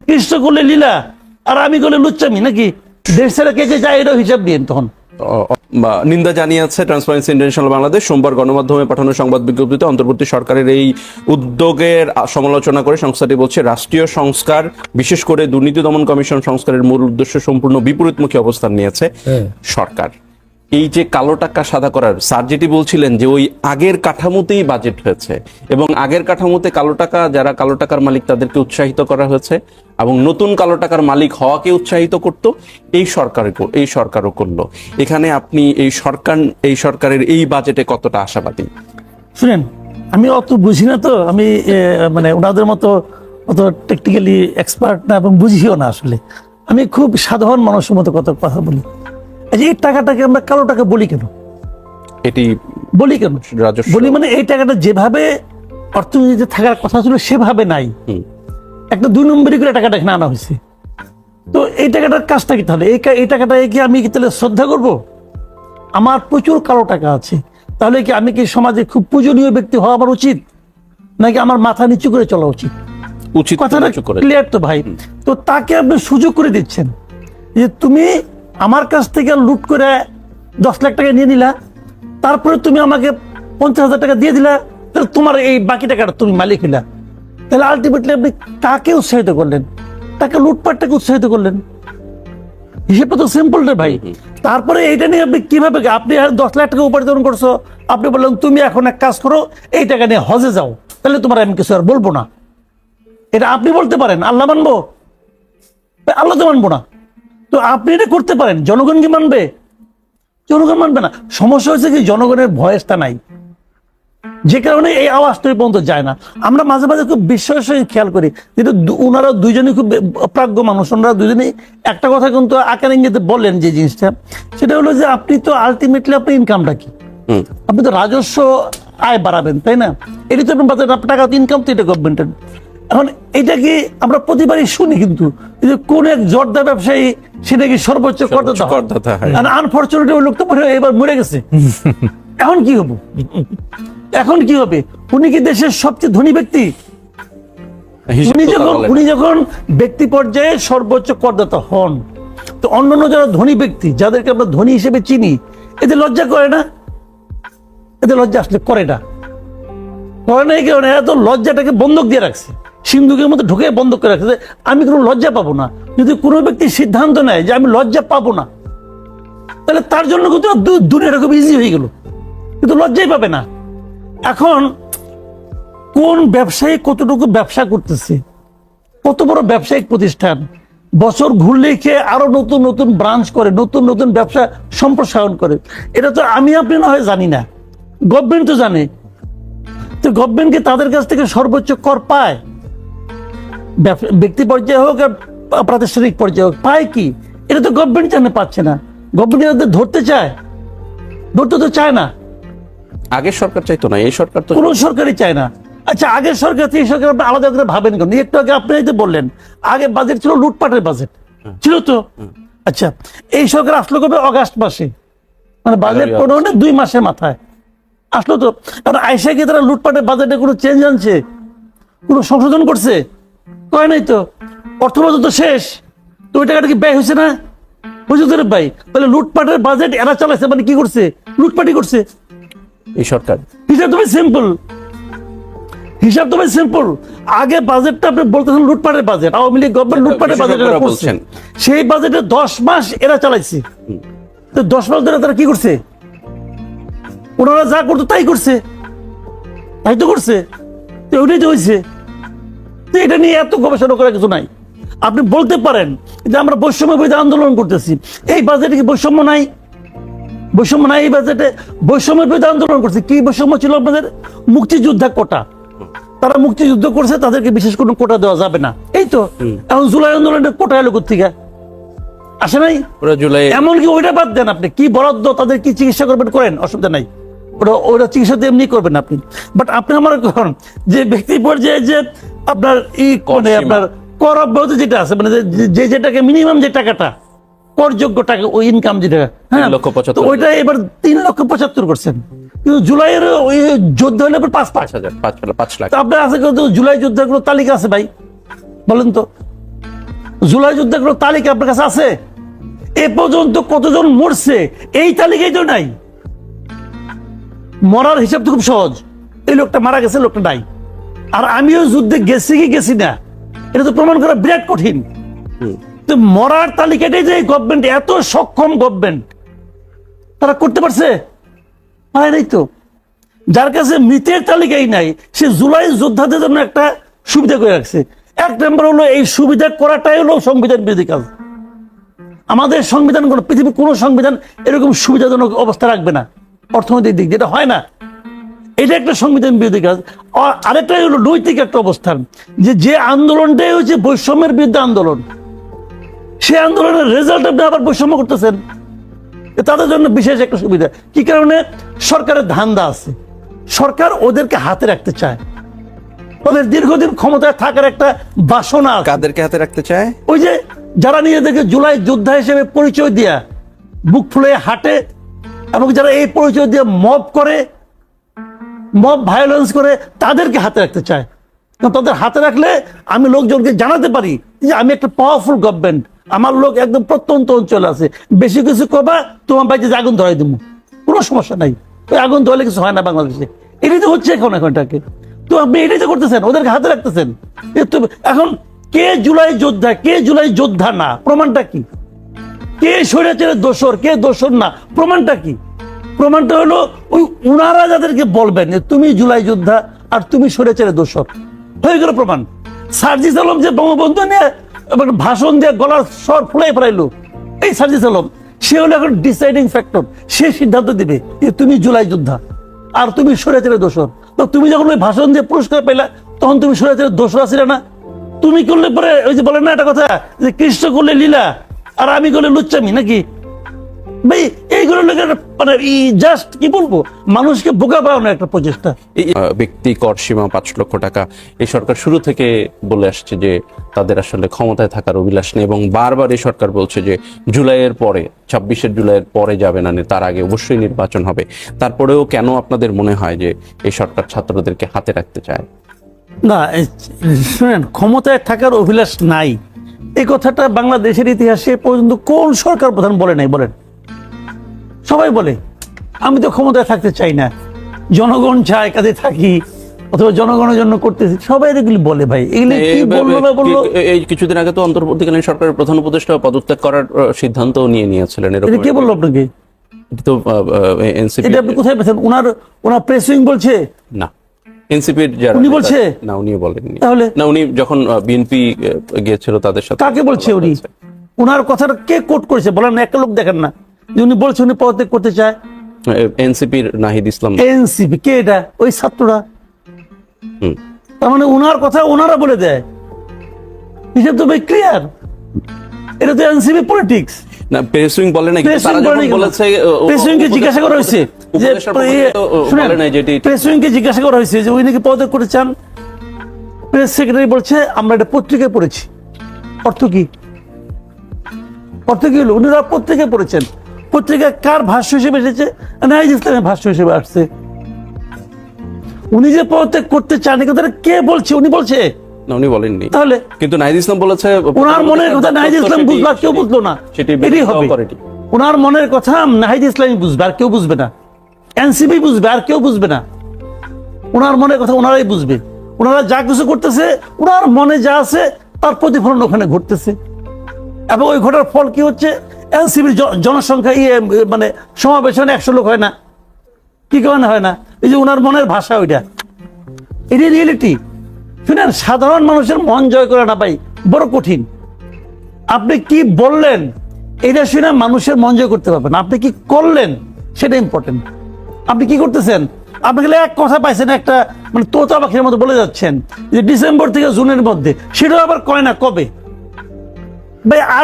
কৃষ্ণ করলে লীলা আর আমি করলে লুচ্চামি নাকি? দেশ ছেড়ে কে কে যায় এটাও হিসাব দিন তখন। নিন্দা জানিয়েছে ট্রান্সপারেন্সি ইন্টারন্যাশনাল বাংলাদেশ। সোমবার গণমাধ্যমে পাঠানো সংবাদ বিজ্ঞপ্তিতে অন্তর্বর্তী সরকারের এই উদ্যোগের সমালোচনা করে সংস্থাটি বলছে, রাষ্ট্রীয় সংস্কার বিশেষ করে দুর্নীতি দমন কমিশন সংস্কারের মূল উদ্দেশ্য সম্পূর্ণ বিপরীতমুখী অবস্থান নিয়েছে সরকার। এই যে কালো টাকা সাদা করার, স্যার যেটি বলছিলেন যে ওই আগের কাঠামোতেই বাজেট হয়েছে এবং আগের কাঠামোতে কালো টাকা, যারা কালো টাকার মালিক তাদেরকে উৎসাহিত করা হয়েছে এবং নতুন কালো টাকার মালিক হওয়াকে উৎসাহিত করত এই সরকারও করলো। এখানে আপনি এই সরকারের এই বাজেটে কতটা আশাবাদী? শুনেন, আমি অত বুঝি না, তো আমি মানে ওনাদের মতো অত টেকনিক্যালি এক্সপার্ট না এবং বুঝিও না। আসলে আমি খুব সাধারণ মানুষের মতো কথা বলি। এই টাকাটাকে আমরা কালো টাকা বলি কেন? এটি বলি কেন বলি মানে এই টাকাটা যেভাবে অর্থনীতিতে থাকার কথা ছিল সেভাবে নাই, একটা 2 নম্বরই করে টাকাটা এখানে আনা হয়েছে। তো এই টাকাটার কাজটা কি তাহলে? এই টাকাটা কি আমি তাহলে শ্রদ্ধা করব? আমার প্রচুর কালো টাকা আছে, তাহলে কি আমি কি সমাজে খুব পূজনীয় ব্যক্তি হওয়া আমার উচিত, নাকি আমার মাথা নিচু করে চলা উচিত? কথাটা ক্লিয়ার তো ভাই? তো তাকে আপনি সুযোগ করে দিচ্ছেন যে তুমি আমার কাছ থেকে লুট করে 10 লাখ টাকা নিয়ে নিলা, তারপরে তুমি আমাকে 50,000 টাকা দিয়ে দিলা, তাহলে তোমার এই বাকি টাকাটা তুমি মালিক হইলা। তাহলে আলটিমেটলি আপনি কাকে উৎসাহিত করলেন? তাকে লুটপাটটাকে উৎসাহিত করলেন। হিসেবটা তো সিম্পল রে ভাই। তারপরে এইটা নিয়ে আপনি কিভাবে, আপনি 10 লাখ টাকা উপার্জন করছো, আপনি বললেন তুমি এখন এক কাজ করো, এই টাকা নিয়ে হজে যাও, তাহলে তোমার আমি কিছু আর বলবো না। এটা আপনি বলতে পারেন, আল্লাহ মানবো? আল্লাহ তো মানবো না। তো আপনি এটা করতে পারেন, জনগণ কি মানবে? জনগণ মানবে না। সমস্যা হচ্ছে কি, জনগণের ভয়েসটা নাই, যে কারণে এই আওয়াজটা পর্যন্ত যায় না। আমরা মাঝে মাঝে খুব বিস্ময়ের সঙ্গে খেয়াল করি, কিন্তু ওনারা দুইজনই খুব প্রাজ্ঞ মানুষ, ওনারা দুজনেই একটা কথা কিন্তু আকার ইঙ্গিতে বললেন যে জিনিসটা, সেটা হলো যে আপনি তো আলটিমেটলি আপনার ইনকামটা কি? আপনি তো রাজস্ব আয় বাড়াবেন, তাই না? এটি তো আপনার টাকা ইনকাম, তো এটা গভর্নমেন্টের। এখন এটা কি আমরা প্রতিবারই শুনি, কিন্তু কোন এক জর্দা ব্যবসায়ী সেটা কি সর্বোচ্চ করদাতা, আনফরচুনেটলি ওই লোক তো এবার মরে গেছে। এখন কি হবো? এখন কি হবে? উনি কি দেশের সবচেয়ে ধনী ব্যক্তি? উনি যখন ব্যক্তি পর্যায়ে সর্বোচ্চ করদাতা হন, তো অন্যান্য যারা ধনী ব্যক্তি, যাদেরকে আমরা ধনী হিসেবে চিনি, এদের লজ্জা করে না? এদের লজ্জা আসলে করে না, করে না। এই কারণে এরা তো লজ্জাটাকে বন্ধক দিয়ে রাখছে, সিন্ধুকের মধ্যে ঢুকে বন্ধক করে রাখছে। আমি কোনো লজ্জা পাবো না। যদি কোনো ব্যক্তি সিদ্ধান্ত নেয় যে আমি লজ্জা পাবো না, তাহলে তার জন্য কিন্তু দুনিয়াটা খুব ইজি হয়ে গেল, কিন্তু লজ্জাই পাবে না। এখন কোন ব্যবসায়ী কতটুকু ব্যবসা করতেছে, কত বড় ব্যবসায়িক প্রতিষ্ঠান, বছর ঘুরলেই খেয়ে আরো নতুন নতুন ব্রাঞ্চ করে, নতুন নতুন ব্যবসা সম্প্রসারণ করে, এটা তো আমি আপনি না হয় জানি না, গভর্নমেন্ট তো জানে। তো গভর্নমেন্ট কি তাদের কাছ থেকে সর্বোচ্চ কর পায়? ব্যক্তি পর্যায়ে হোক আর প্রাতিষ্ঠানিক পর্যায়ে হোক, পায় কি? এটা তো গভর্নমেন্ট জানে, পাচ্ছে না। গভর্নমেন্ট ধরতে চায়? ধরতে তো চায় না। আগের সরকার চাইতো না, এই সরকার তো কোনো সরকারই চায় না। আচ্ছা, আগের সরকার এই সরকার আপনি আলাদা করে ভাবেন কেন? একটু আগে আপনি এই যে বললেন, আগে বাজেট ছিল লুটপাটের বাজেট ছিল তো। আচ্ছা, এই সরকার আসলো কবে? অগাস্ট মাসে, মানে বাজেট প্রণয়নের 2 মাসের মাথায় আসলো তো। কারণ আইসা কি তারা লুটপাটের বাজেটে কোনো চেঞ্জ আনছে, কোনো সংশোধন করছে? কয় নাই তো। অর্থ বছর তো শেষ, তো ওই টাকাটা কি ব্যয় হয়েছে না? বুঝতে তো ভাই। তাহলে লুটপাটের বাজেট এরা চালাইছে, মানে কি করছে? লুটপাটই করছে এই সরকার। হিসাব তো সিম্পল, হিসাব তো সিম্পল। আগে বাজেটটা আপনি বলতেছেন লুটপাটের বাজেট, আওয়ামী লীগ গভর্নমেন্ট লুটপাটের বাজেট করছেন, সেই বাজেটে 10 মাস এরা চালাইছে। তো 10 মাস ধরে তারা কি করছে? ওনারা যা করতো তাই করছে, তাই তো করছে। তো ওইটাই তো হয়েছে। তো এটা নিয়ে এত গবেষণা করার কিছু নাই। আপনি বলতে পারেন যে আমরা বৈষম্য বিরোধী আন্দোলন করতেছি, এই বাজেটে কি বৈষম্য নাই? বৈষম্য নাই এই বাজেটে? বৈষম্যের বিরুদ্ধে আন্দোলন করছে। কি বৈষম্য ছিল আপনাদের? মুক্তিযোদ্ধা কোটা, তারা মুক্তিযুদ্ধ করছে, তাদেরকে বিশেষ কোনো কোটা দেওয়া যাবে না, এই তো। এখন জুলাই আন্দোলনের কোটা এলো কোথেকে? আসে নাই। এমনকি ওইটা বাদ দেন, আপনি কি বরাদ্দ, তাদের কি চিকিৎসা করবেন করেন, অসুবিধা নাই, ওটা চিকিৎসা তো এমনি করবেন আপনি। বাট আপনি আমার কখন যে ব্যক্তি পর্যায়ে যে আপনার আপনার কর অব্যাহতি যেটা আছে, মানে যেটাকে মিনিমাম যে টাকাটা করযোগ্য টাকা, ওই ইনকাম যেটা, হ্যাঁ, ওইটা এবার 3,75,000 করছেন। কিন্তু জুলাইয়ের ওই যোদ্ধা হলে 5 লাখ। আপনার আছে কিন্তু জুলাই যোদ্ধার কোনো তালিকা আছে ভাই? বলেন তো। জুলাই যুদ্ধের কোনো তালিকা আপনার কাছে আছে? এ পর্যন্ত কতজন মরছে এই তালিকায় তো নাই। মরার হিসাব তো খুব সহজ, এই লোকটা মারা গেছে, লোকটা নাই। আর আমিও যুদ্ধে গেছি কি গেছি না এটা তো প্রমাণ করা বিরাট কঠিন। তো মরার তালিকাটাই যে গভর্নমেন্ট এত সক্ষম গভর্নমেন্ট, তারা করতে পারছে? পারে নাই তো। যার কাছে মৃতের তালিকাই নাই সে জুলাই যোদ্ধাদের জন্য একটা সুবিধা করে রাখছে। এক নম্বর হলো এই সুবিধা করাটাই হলো সংবিধান বিরোধী কাজ। আমাদের সংবিধান, পৃথিবীর কোনো সংবিধান এরকম সুবিধাজনক অবস্থা রাখবে না অর্থনৈতিক দিক, যেটা হয় না। এটা একটা সংবিধান বিরোধী কাজ। আরেকটা হলো নৈতিক একটা অবস্থান, যে আন্দোলনটাই হচ্ছে বৈষম্যের বিরুদ্ধে আন্দোলন, সে আন্দোলনের রেজাল্ট আপনি আবার বৈষম্য করতেছেন। তাদের জন্য বিশেষ একটা সুবিধা। কি কারণে? সরকারের ধান্দা আছে, সরকার ওদেরকে হাতে রাখতে চায়, ওদের দীর্ঘদিন ক্ষমতায় থাকার একটা বাসনা আছে। কাদেরকে হাতে রাখতে চায়? ওই যে যারা নিজেদেরকে জুলাই যোদ্ধা হিসেবে পরিচয় দিয়া বুক ফুলে হাঁটে, এবং যারা এই পরিচয় দিয়ে মব করে, মব ভায়োলেন্স করে, তাদেরকে হাতে রাখতে চায়। কারণ তাদের হাতে রাখলে আমি লোকজনকে জানাতে পারি যে আমি একটা পাওয়ারফুল গভর্নমেন্ট, আমার লোক একদম প্রত্যন্ত অঞ্চলে আছে, বেশি কিছু কবা তোমার বাড়িতে আগুন ধরাই দেবো, কোনো সমস্যা নাই। ওই আগুন ধরালে কিছু হয় না বাংলাদেশে। এটাই তো হচ্ছে এখনটাকে। তো আপনি এটাই তো করতেছেন, ওদেরকে হাতে রাখতেছেন। এখন কে জুলাই যোদ্ধা, কে জুলাই যোদ্ধা না, প্রমাণটা কি? কে স্বৈরাচারের দোষর, কে দোষর না, প্রমাণটা কি? প্রমাণটা হলো ওই উনারা যাদেরকে বলবেন যে তুমি জুলাই যোদ্ধা আর তুমি স্বৈরাচারের দোষর, হয়ে গেল প্রমাণ। সার্জিস আলম যে বঙ্গবন্ধু নিয়ে ভাষণ দিয়ে গলার স্বর ফুলাই ফেলাইলো, এই সার্জিস আলম, সে হলো এখন ডিসাইডিং ফ্যাক্টর। সে সিদ্ধান্ত দিবে যে তুমি জুলাই যোদ্ধা আর তুমি স্বৈরাচারের দোষর। তো তুমি যখন ওই ভাষণ দিয়ে পুরস্কার পেলা তখন তুমি স্বৈরাচারের দোষর আছিলে না? তুমি করলে পরে ওই যে বলেন না একটা কথা যে কৃষ্ণ করলে লীলা আর আমি করলে লুচ্চামি, নাকি ভাই? এইগুলো মানে জাস্ট কি বলবো, মানুষকে বোকা বানানোর একটা প্রচেষ্টা। ব্যক্তি কর সীমা 5 লক্ষ টাকা, এই সরকার শুরু থেকে বলে আসছে যে তাদের আসলে ক্ষমতায় থাকার অভিলাষ নেই, এবং বারবার এই সরকার বলছে যে জুলাইয়ের পরে, 26শে জুলাইয়ের পরে যাবে না, তার আগে অবশ্যই নির্বাচন হবে। তারপরেও কেন আপনাদের মনে হয় যে এই সরকার ছাত্রদেরকে হাতে রাখতে চায়? না শুনেন, ক্ষমতায় থাকার অভিলাষ নাই এই কথাটা বাংলাদেশের ইতিহাসে পর্যন্ত কোন সরকার প্রধান বলে নাই? বলেন। সবাই বলে আমি তো ক্ষমতায় থাকতে চাই না, জনগণ চায় কাজে থাকি, অথবা জনগণের জন্য করতেছি, সবাই এগুলি বলে। ভাই এগুলি কি বললো না বললো? এই কিছুদিন আগে তো অন্তর্বর্তীকালীন সরকারের প্রধান উপদেষ্টা পদত্যাগ করার সিদ্ধান্ত নিয়েছিলেন। এটা কে বললো আপনাকে? তো এনসিপি, এটা আপনি কোথায় পেয়েছেন? ওনার প্রেস উইং বলছে না, এনসিপির যারা উনি বলছে না, উনিও বলেননি। তাহলে না, উনি যখন বিএনপি গিয়েছিল তাদের সাথে কাকে বলছে? উনি ওনার কথাটা কে কোট করেছে বলেন না? একটা লোক দেখেন না যে উনি বলছে উনি পদত্যাগ করতে চায়? এনসিপির নাহিদ ইসলাম। এনসিপি কে? এটা ওই ছাত্ররা। তার মানে ওনার কথা ওনারা বলে দেয়, হিসেব তো ভাই ক্লিয়ার। এটা তো এনসিপি পলিটিক্স। না, প্রেস উইং বলে না, কিন্তু তারা যখন বলেছে, প্রেস উইংকে জিজ্ঞাসা করা হয়েছে যে প্রেস উইংকে জিজ্ঞাসা করা হয়েছে যে উনি নাকি পদত্যাগ করতে চান। প্রেস সেক্রেটারি বলছে আমরা এটা পত্রিকায় পড়েছি। অর্থ কি? অর্থ কি হলো? উনিরা পত্রিকায় পড়েছেন। পত্রিকা কার ভাষ্য হিসেবে এসেছে? নাহিদ ইসলামের ভাষ্য হিসেবে আসছে। উনি যে পদত্যাগ করতে চান কথাটা কে বলছে? উনি বলছে না, উনি বলেননি। তাহলে কিন্তু নাহিদ ইসলাম বলেছে ওনার মনের কথা নাহিদ ইসলাম বুঝবে, আর কেউ বুঝলো না। এটাই হবে। ওনার মনের কথা নাহিদ ইসলামই বুঝবে, আর কেউ বুঝবে না। এনসিপি বুঝবে, আর কেউ বুঝবে না। ওনার মনের কথা ওনারাই বুঝবে। ওনারা যা কিছু করতেছে, ওনার মনে যা আছে তার প্রতিফলন ওখানে ঘটতেছে। এবং ওই ঘটার ফল কি হচ্ছে? এনসিপির জনসংখ্যা মানে সমাবেশনে 100 লোক হয় না, কি কারণে হয় না? এই যে ওনার মনের ভাষা, ওইটা, এটাই রিয়েলিটি। শুনেন, সাধারণ মানুষের মন জয় করে না ভাই, বড় কঠিন। আপনি কি বললেন এটা শুনে মানুষের মন জয় করতে পারবেন, আপনি কি করলেন সেটা ইম্পর্টেন্ট। আপনি কি করতেছেন? আপনি গেলে এক কথা পাইছেন, একটা মানে তোতা পাখির মতো বলে যাচ্ছেন যে ডিসেম্বর থেকে জুনের মধ্যে, সেটাও আবার কয় না কবে ভাই।